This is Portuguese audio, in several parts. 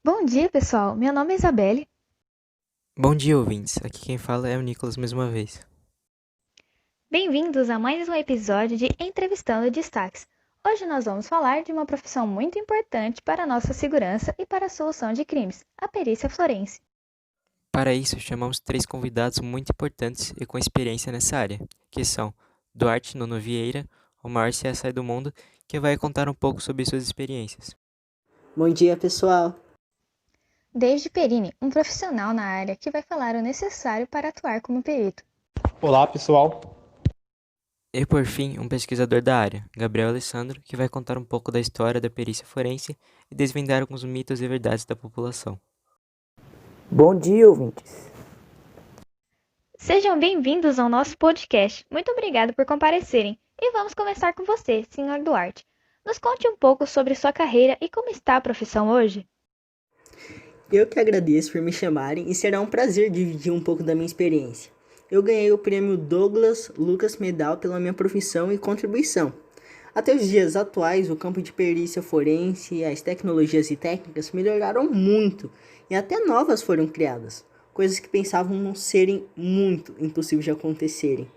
Bom dia, pessoal. Meu nome é Isabelle. Bom dia, ouvintes. Aqui quem fala é o Nicolas mais uma vez. Bem-vindos a mais um episódio de Entrevistando Destaques. Hoje nós vamos falar de uma profissão muito importante para a nossa segurança e para a solução de crimes, a perícia forense. Para isso, chamamos três convidados muito importantes e com experiência nessa área, que são Duarte Nuno Vieira, o maior CSI do mundo, que vai contar um pouco sobre suas experiências. Bom dia, pessoal. David Perini, um profissional na área que vai falar o necessário para atuar como perito. Olá, pessoal. E por fim, um pesquisador da área, Gabriel Alessandro, que vai contar um pouco da história da perícia forense e desvendar alguns mitos e verdades da população. Bom dia, ouvintes. Sejam bem-vindos ao nosso podcast. Muito obrigado por comparecerem. E vamos começar com você, Sr. Duarte. Nos conte um pouco sobre sua carreira e como está a profissão hoje. Eu que agradeço por me chamarem e será um prazer dividir um pouco da minha experiência. Eu ganhei o prêmio Douglas Lucas Medal pela minha profissão e contribuição. Até os dias atuais, o campo de perícia forense, as tecnologias e técnicas melhoraram muito e até novas foram criadas, coisas que pensavam não serem muito impossíveis de acontecerem.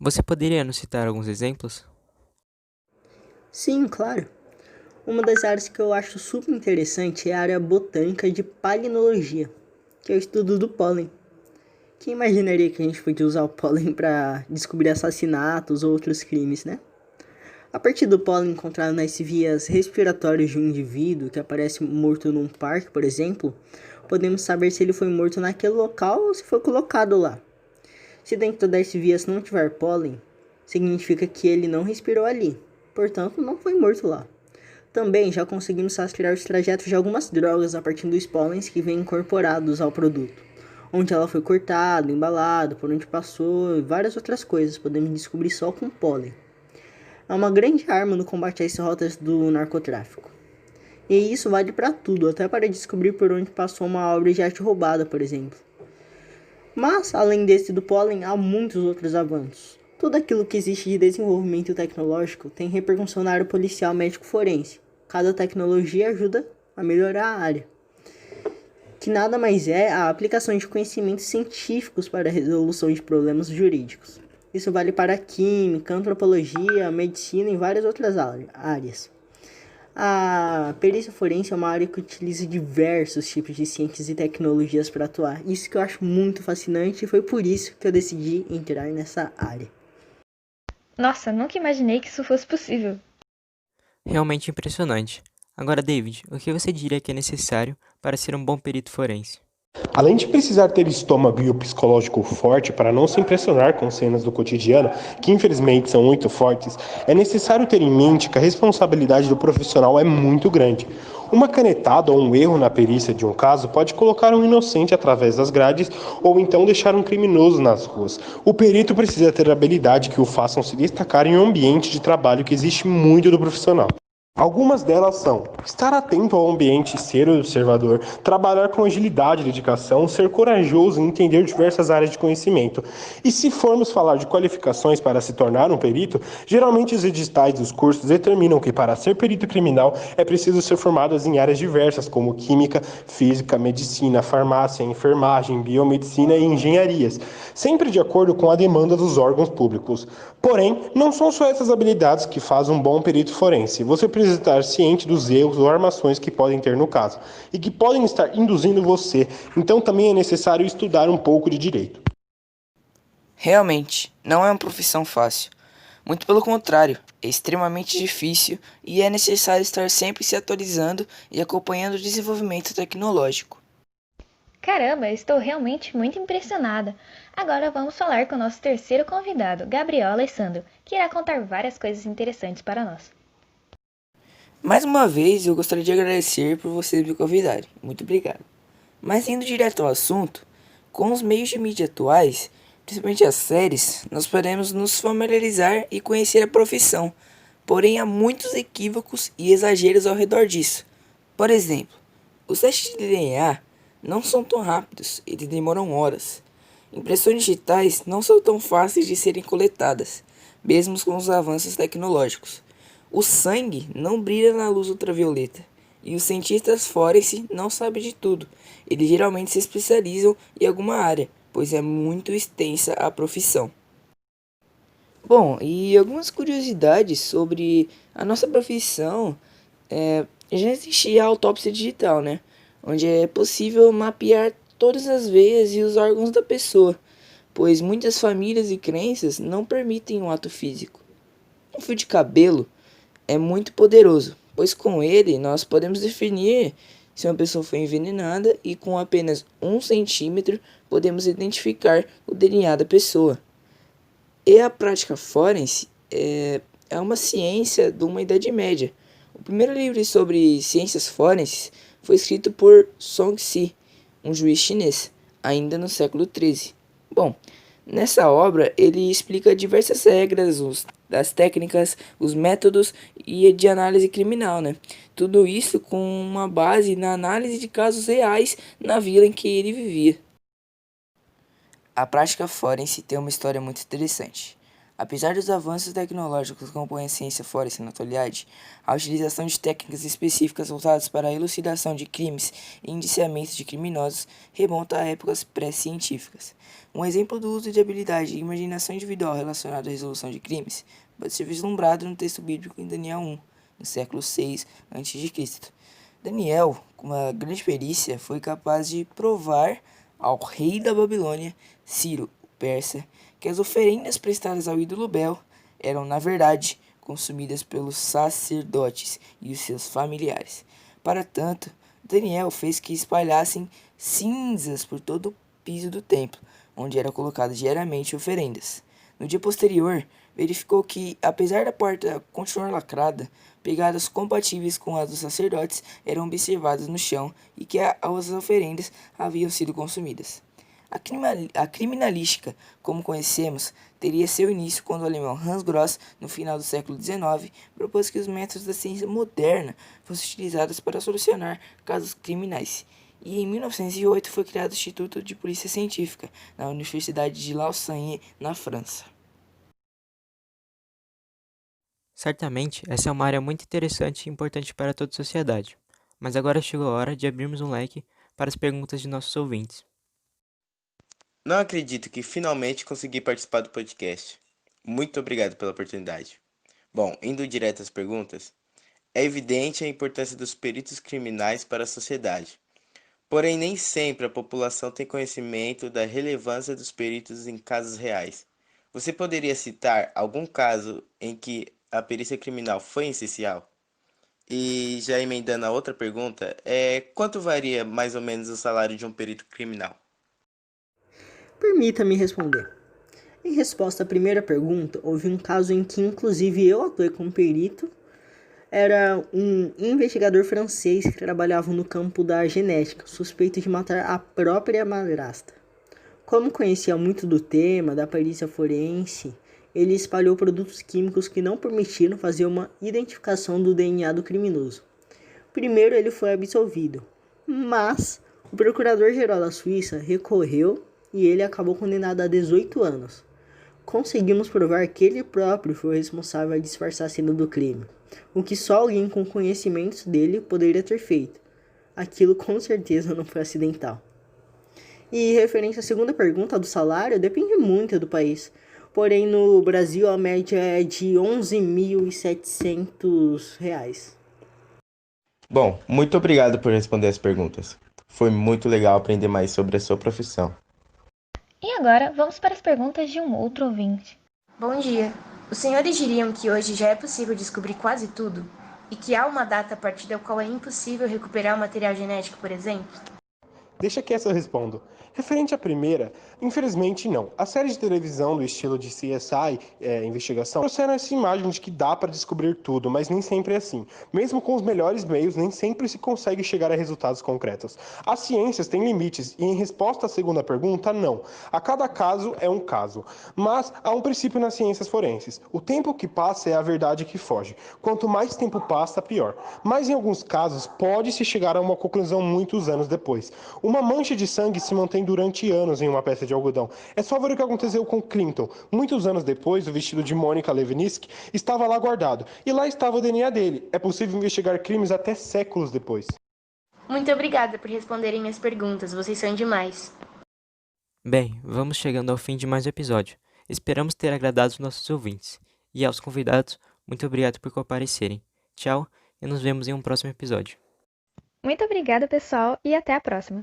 Você poderia nos citar alguns exemplos? Sim, claro. Uma das áreas que eu acho super interessante é a área botânica de palinologia, que é o estudo do pólen. Quem imaginaria que a gente podia usar o pólen para descobrir assassinatos ou outros crimes, né? A partir do pólen encontrado nas vias respiratórias de um indivíduo que aparece morto num parque, por exemplo, podemos saber se ele foi morto naquele local ou se foi colocado lá. Se dentro das vias não tiver pólen, significa que ele não respirou ali, portanto não foi morto lá. Também já conseguimos rastrear os trajetos de algumas drogas a partir dos pólens que vêm incorporados ao produto. Onde ela foi cortada, embalada, por onde passou e várias outras coisas podemos descobrir só com pólen. É uma grande arma no combate às rotas do narcotráfico. E isso vale para tudo, até para descobrir por onde passou uma obra de arte roubada, por exemplo. Mas, além desse do pólen, há muitos outros avanços. Tudo aquilo que existe de desenvolvimento tecnológico tem repercussão na área policial médico-forense. Cada tecnologia ajuda a melhorar a área, que nada mais é a aplicação de conhecimentos científicos para a resolução de problemas jurídicos. Isso vale para a química, antropologia, medicina e várias outras áreas. A perícia forense é uma área que utiliza diversos tipos de ciências e tecnologias para atuar. Isso que eu acho muito fascinante e foi por isso que eu decidi entrar nessa área. Nossa, nunca imaginei que isso fosse possível. Realmente impressionante. Agora, David, o que você diria que é necessário para ser um bom perito forense? Além de precisar ter estômago e o psicológico forte para não se impressionar com cenas do cotidiano, que infelizmente são muito fortes, é necessário ter em mente que a responsabilidade do profissional é muito grande. Uma canetada ou um erro na perícia de um caso pode colocar um inocente através das grades ou então deixar um criminoso nas ruas. O perito precisa ter habilidade que o façam se destacar em um ambiente de trabalho que existe muito do profissional. Algumas delas são estar atento ao ambiente, ser observador, trabalhar com agilidade e dedicação, ser corajoso e entender diversas áreas de conhecimento. E se formos falar de qualificações para se tornar um perito, geralmente os editais dos cursos determinam que para ser perito criminal é preciso ser formado em áreas diversas, como química, física, medicina, farmácia, enfermagem, biomedicina e engenharias, sempre de acordo com a demanda dos órgãos públicos. Porém, não são só essas habilidades que fazem um bom perito forense. Você precisa estar ciente dos erros ou armações que podem ter no caso e que podem estar induzindo você. Então também é necessário estudar um pouco de direito. Realmente, não é uma profissão fácil. Muito pelo contrário, é extremamente difícil e é necessário estar sempre se atualizando e acompanhando o desenvolvimento tecnológico. Caramba, eu estou realmente muito impressionada. Agora vamos falar com o nosso terceiro convidado, Gabriel Alessandro, que irá contar várias coisas interessantes para nós. Mais uma vez, eu gostaria de agradecer por vocês me convidarem. Muito obrigado. Mas indo direto ao assunto, com os meios de mídia atuais, principalmente as séries, nós podemos nos familiarizar e conhecer a profissão. Porém, há muitos equívocos e exageros ao redor disso. Por exemplo, os testes de DNA não são tão rápidos, eles demoram horas. Impressões digitais não são tão fáceis de serem coletadas, mesmo com os avanços tecnológicos. O sangue não brilha na luz ultravioleta, E os cientistas forenses não sabem de tudo. Eles geralmente se especializam em alguma área, pois é muito extensa a profissão. Bom, e algumas curiosidades sobre a nossa profissão. Já existia a autópsia digital, né? Onde é possível mapear todas as veias e os órgãos da pessoa, pois muitas famílias e crenças não permitem um ato físico. Um fio de cabelo é muito poderoso, pois com ele nós podemos definir se uma pessoa foi envenenada e com apenas 1 centímetro podemos identificar o DNA da pessoa. E a prática forense é uma ciência de uma Idade Média. O primeiro livro sobre ciências forenses foi escrito por Song Si, um juiz chinês, ainda no século XIII. Bom, nessa obra ele explica diversas regras, as técnicas, os métodos e de análise criminal, né? Tudo isso com uma base na análise de casos reais na vila em que ele vivia. A prática forense tem uma história muito interessante. Apesar dos avanços tecnológicos que compõem a ciência forense na atualidade, a utilização de técnicas específicas voltadas para a elucidação de crimes e indiciamento de criminosos remonta a épocas pré-científicas. Um exemplo do uso de habilidade e imaginação individual relacionado à resolução de crimes pode ser vislumbrado no texto bíblico em Daniel 1, no século 6 a.C. Daniel, com uma grande perícia, foi capaz de provar ao rei da Babilônia, Ciro, o persa, que as oferendas prestadas ao ídolo Bel eram, na verdade, consumidas pelos sacerdotes e os seus familiares. Para tanto, Daniel fez que espalhassem cinzas por todo o piso do templo, onde eram colocadas diariamente oferendas. No dia posterior, verificou que, apesar da porta continuar lacrada, pegadas compatíveis com as dos sacerdotes eram observadas no chão e que as oferendas haviam sido consumidas. A criminalística, como conhecemos, teria seu início quando o alemão Hans Gross, no final do século XIX, propôs que os métodos da ciência moderna fossem utilizados para solucionar casos criminais. E em 1908 foi criado o Instituto de Polícia Científica, na Universidade de Lausanne, na França. Certamente, essa é uma área muito interessante e importante para toda a sociedade. Mas agora chegou a hora de abrirmos um leque para as perguntas de nossos ouvintes. Não acredito que finalmente consegui participar do podcast. Muito obrigado pela oportunidade. Bom, indo direto às perguntas, é evidente a importância dos peritos criminais para a sociedade. Porém, nem sempre a população tem conhecimento da relevância dos peritos em casos reais. Você poderia citar algum caso em que a perícia criminal foi essencial? E já emendando a outra pergunta, quanto varia mais ou menos o salário de um perito criminal? Permita-me responder. Em resposta à primeira pergunta, houve um caso em que inclusive eu atuei como perito. Era um investigador francês que trabalhava no campo da genética, suspeito de matar a própria madrasta. Como conhecia muito do tema da perícia forense, ele espalhou produtos químicos que não permitiram fazer uma identificação do DNA do criminoso. Primeiro ele foi absolvido, mas o procurador-geral da Suíça recorreu e ele acabou condenado a 18 anos. Conseguimos provar que ele próprio foi responsável a disfarçar a cena do crime, o que só alguém com conhecimentos dele poderia ter feito. Aquilo com certeza não foi acidental. E referente à segunda pergunta do salário, depende muito do país. Porém, no Brasil a média é de R$ 11.700. Bom, muito obrigado por responder as perguntas. Foi muito legal aprender mais sobre a sua profissão. E agora, vamos para as perguntas de um outro ouvinte. Bom dia. Os senhores diriam que hoje já é possível descobrir quase tudo? E que há uma data a partir da qual é impossível recuperar o material genético, por exemplo? Deixa que essa eu respondo. Referente à primeira, infelizmente não. A série de televisão do estilo de CSI, investigação, trouxeram essa imagem de que dá para descobrir tudo, mas nem sempre é assim. Mesmo com os melhores meios, nem sempre se consegue chegar a resultados concretos. As ciências têm limites e, em resposta à segunda pergunta, não. A cada caso é um caso. Mas há um princípio nas ciências forenses. O tempo que passa é a verdade que foge. Quanto mais tempo passa, pior. Mas em alguns casos, pode-se chegar a uma conclusão muitos anos depois. Uma mancha de sangue se mantém durante anos em uma peça de algodão. É só ver o que aconteceu com Clinton. Muitos anos depois, o vestido de Monica Lewinsky estava lá guardado. E lá estava o DNA dele. É possível investigar crimes até séculos depois. Muito obrigada por responderem minhas perguntas, vocês são demais. Bem, vamos chegando ao fim de mais um episódio. Esperamos ter agradado os nossos ouvintes. E aos convidados, muito obrigado por comparecerem. Tchau e nos vemos em um próximo episódio. Muito obrigada, pessoal, e até a próxima.